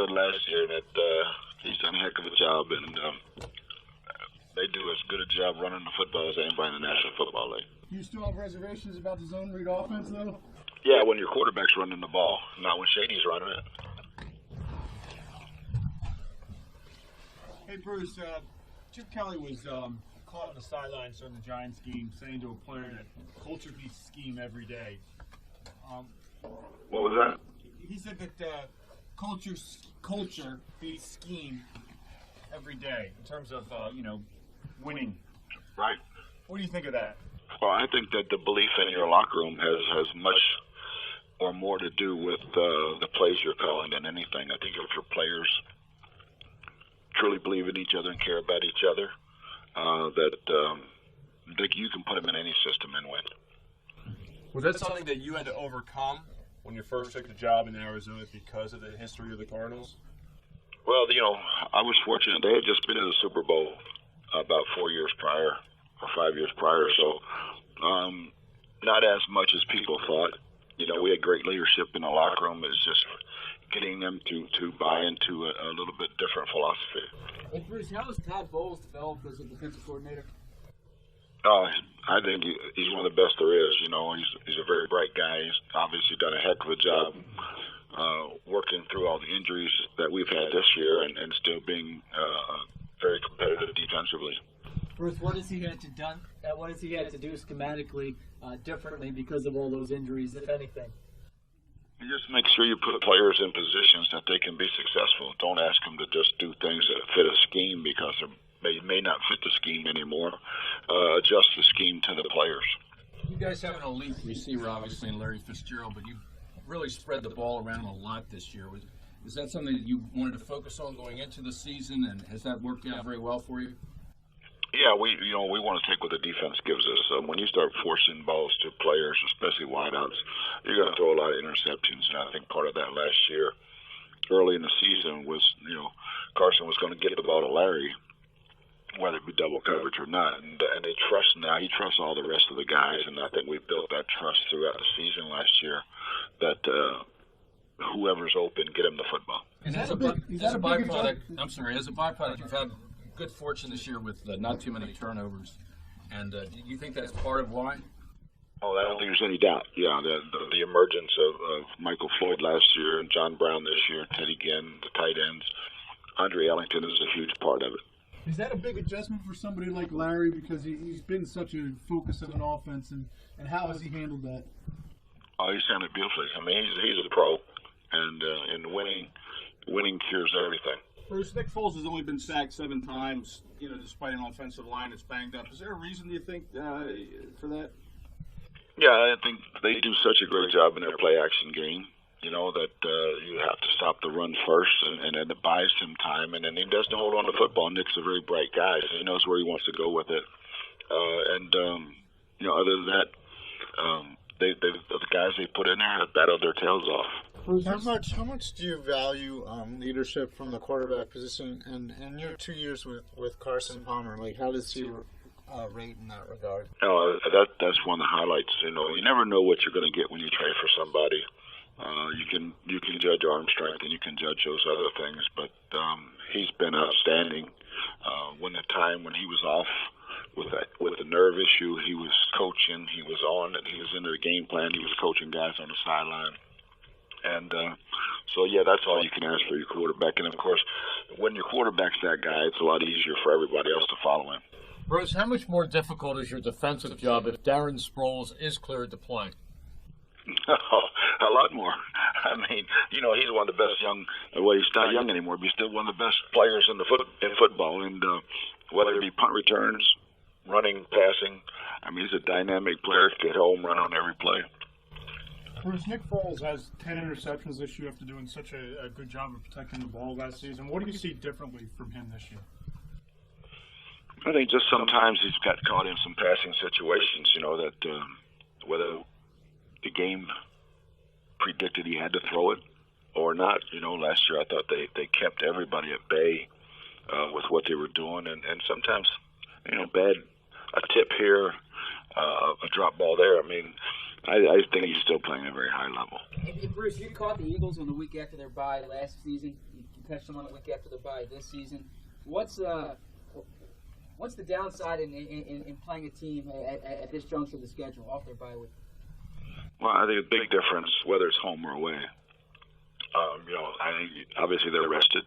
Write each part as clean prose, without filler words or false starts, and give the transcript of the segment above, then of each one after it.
said last year that he's done a heck of a job, and they do as good a job running the football as anybody in the National Football League. Do you still have reservations about the zone read offense, though? Yeah, when your quarterback's running the ball, not when Shady's running it. Hey, Bruce, Chip Kelly was caught on the sidelines during the Giants game saying to a player that culture beats scheme every day. What was that? He said that culture beats scheme every day in terms of, winning. Right. What do you think of that? Well, I think that the belief in your locker room has much or more to do with the plays you're calling than anything. I think if your players truly believe in each other and care about each other, that you can put them in any system and win. Was that something that you had to overcome when you first took the job in Arizona because of the history of the Cardinals? Well, I was fortunate. They had just been in the Super Bowl about 4 years prior or 5 years prior, so not as much as people thought. We had great leadership in the locker room. It was just getting them to buy into a little bit different philosophy. Hey, Bruce, how has Todd Bowles developed as a defensive coordinator? I think he's one of the best there is. He's a very bright guy. He's obviously done a heck of a job working through all the injuries that we've had this year and still being very competitive defensively. Bruce, what has he had to do schematically differently because of all those injuries, if anything? You just make sure you put players in positions that they can be successful. Don't ask them to just do things that fit a scheme because they may not fit the scheme anymore. Adjust the scheme to the players. You guys have an elite receiver, obviously, in Larry Fitzgerald, but you really spread the ball around a lot this year. Is that something that you wanted to focus on going into the season, and has that worked out very well for you? Yeah, we want to take what the defense gives us. When you start forcing balls to players, especially wideouts, you're going to throw a lot of interceptions. And I think part of that last year, early in the season, was Carson was going to get the ball to Larry, whether it be double coverage or not. And they trust now. He trusts all the rest of the guys, and I think we built that trust throughout the season last year that whoever's open, get him the football. And as a byproduct, you've had good fortune this year with not too many turnovers. And do you think that's part of why? Oh, I don't think there's any doubt. Yeah, the emergence of Michael Floyd last year and John Brown this year, Teddy Ginn, the tight ends, Andre Ellington is a huge part of it. Is that a big adjustment for somebody like Larry because he's been such a focus of an offense, and how has he handled that? Oh, he's handled it beautifully. I mean, he's a pro, and winning cures everything. Bruce, Nick Foles has only been sacked 7 times, despite an offensive line that's banged up. Is there a reason, do you think, for that? Yeah, I think they do such a great job in their play-action game, that you have to stop the run first, and then it buys him time, and then he doesn't hold on to the football. Nick's a very bright guy, so he knows where he wants to go with it. Other than that, the guys they put in there have battled their tails off. How much do you value leadership from the quarterback position? And in your 2 years with Carson Palmer, how does he rate in that regard? Oh, that's one of the highlights. You never know what you're going to get when you trade for somebody. You can judge arm strength and you can judge those other things, but he's been outstanding. When he was off with the nerve issue, he was coaching. He was on it. He was into the game plan. He was coaching guys on the sideline. And that's all you can ask for your quarterback. And, of course, when your quarterback's that guy, it's a lot easier for everybody else to follow him. Bruce, how much more difficult is your defensive job if Darren Sproles is cleared to play? A lot more. I mean, he's one of the best he's not young anymore, but he's still one of the best players in football. And whether it be punt returns, running, passing, I mean, he's a dynamic player. Get home, run on every play. Bruce, Nick Foles has 10 interceptions this year after doing such a good job of protecting the ball last season. What do you see differently from him this year? I think just sometimes he's got caught in some passing situations, that whether the game predicted he had to throw it or not. Last year I thought they kept everybody at bay with what they were doing, and sometimes, a tip here, a drop ball there. I mean, I think he's still playing at a very high level. And Bruce, you caught the Eagles on the week after their bye last season. You catch them on the week after their bye this season. What's the downside in playing a team at this juncture of the schedule off their bye week? Well, I think a big difference whether it's home or away. I think obviously they're rested.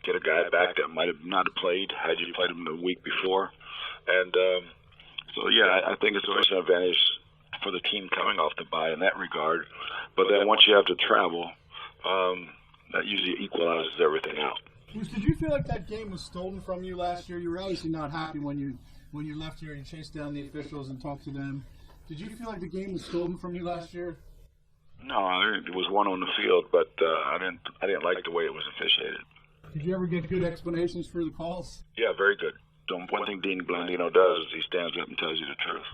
Get a guy back that might have not played had you played him the week before, and I think it's always an advantage for the team coming off the bye in that regard. But then once you have to travel, that usually equalizes everything out. Bruce, did you feel like that game was stolen from you last year? You were obviously not happy when you left here and you chased down the officials and talked to them. Did you feel like the game was stolen from you last year? No, it was one on the field, but I didn't like the way it was officiated. Did you ever get good explanations for the calls? Yeah, very good. One thing Dean Blandino does is he stands up and tells you the truth.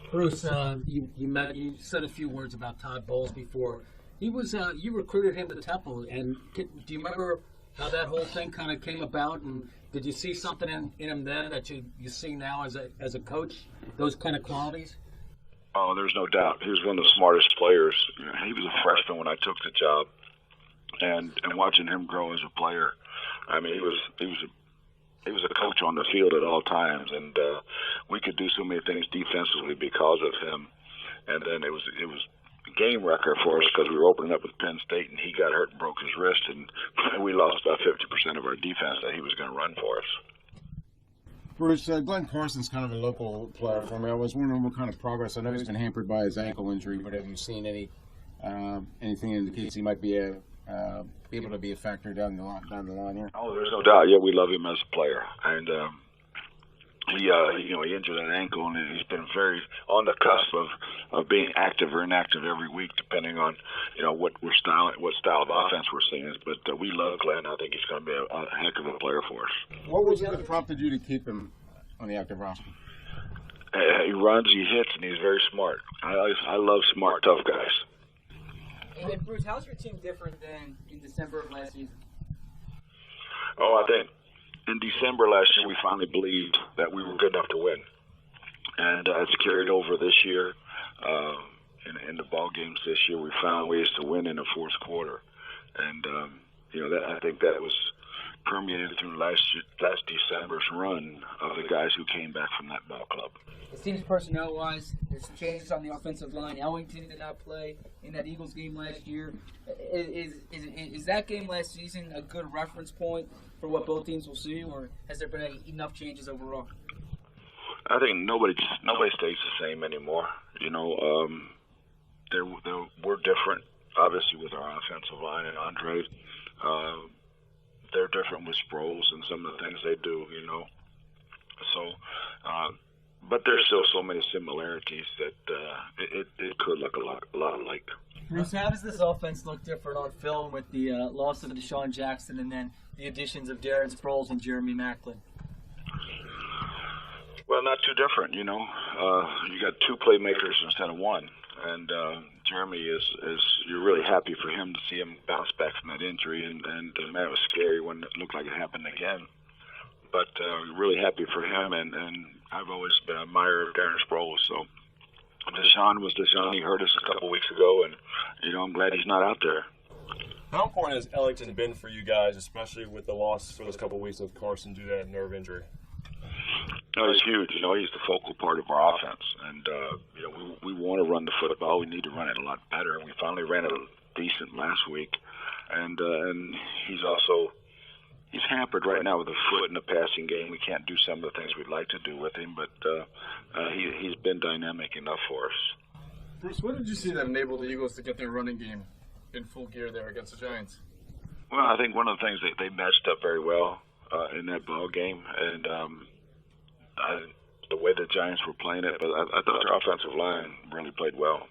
Bruce, you said a few words about Todd Bowles before. He was you recruited him to Temple, and do you remember how that whole thing kind of came about? And did you see something in him then that you see now as a coach? Those kind of qualities? Oh, there's no doubt. He was one of the smartest players. He was a freshman when I took the job, and watching him grow as a player, I mean, he was a coach on the field at all times, and we could do so many things defensively because of him. And then it was a game record for us because we were opening up with Penn State, and he got hurt and broke his wrist, and we lost about 50% of our defense that he was going to run for us. Bruce, Glenn Carson's kind of a local player for me. I was wondering what kind of progress. I know he's been hampered by his ankle injury, but have you seen anything that indicates he might be able to be a factor down the line here? Oh, there's no doubt. Yeah, we love him as a player, and he injured an ankle, and he's been very on the cusp of being active or inactive every week, depending on what style of offense we're seeing. But we love Glenn. I think he's going to be a heck of a player for us. What was it that prompted you to keep him on the active roster? He runs, he hits, and he's very smart. I love smart, tough guys. And Bruce, how's your team different than in December of last season? Oh, I think in December last year, we finally believed that we were good enough to win. And it's carried over this year. In the ball games this year, we found ways to win in the fourth quarter. And, I think that was permeated through last December's run of the guys who came back from that ball club. It seems personnel-wise, there's some changes on the offensive line. Ellington did not play in that Eagles game last year. Is that game last season a good reference point for what both teams will see, or has there been enough changes overall? I think nobody stays the same anymore. We're different, obviously, with our offensive line and Andre. They're different with Sproles and some of the things they do, So, but there's still so many similarities that it could look a lot alike. Bruce, how does this offense look different on film with the loss of Deshaun Jackson and then the additions of Darren Sproles and Jeremy Maclin? Well, not too different, You got two playmakers instead of one. And Jeremy is you're really happy for him to see him bounce back from that injury. And man, it was scary when it looked like it happened again. But really happy for him. And I've always been an admirer of Darren Sproles. So Deshaun was Deshaun. He hurt us a couple weeks ago. And, I'm glad he's not out there. How important has Ellington been for you guys, especially with the loss for those couple weeks of Carson due to that nerve injury? No, he's huge. He's the focal part of our offense, and we want to run the football. We need to run it a lot better. We finally ran it decent last week, and he's hampered right now with a foot in the passing game. We can't do some of the things we'd like to do with him, but he's been dynamic enough for us. Bruce, what did you see that enabled the Eagles to get their running game in full gear there against the Giants? Well, I think one of the things they matched up very well in that ball game, and the way the Giants were playing it, but I thought their offensive line really played well.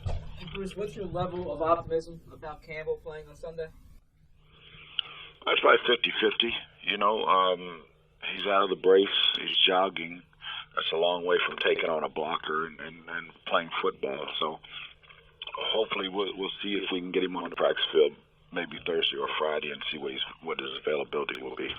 And Bruce, what's your level of optimism about Campbell playing on Sunday? It's probably 50-50. He's out of the brace. He's jogging. That's a long way from taking on a blocker and playing football. So hopefully we'll see if we can get him on the practice field maybe Thursday or Friday and see what his availability will be.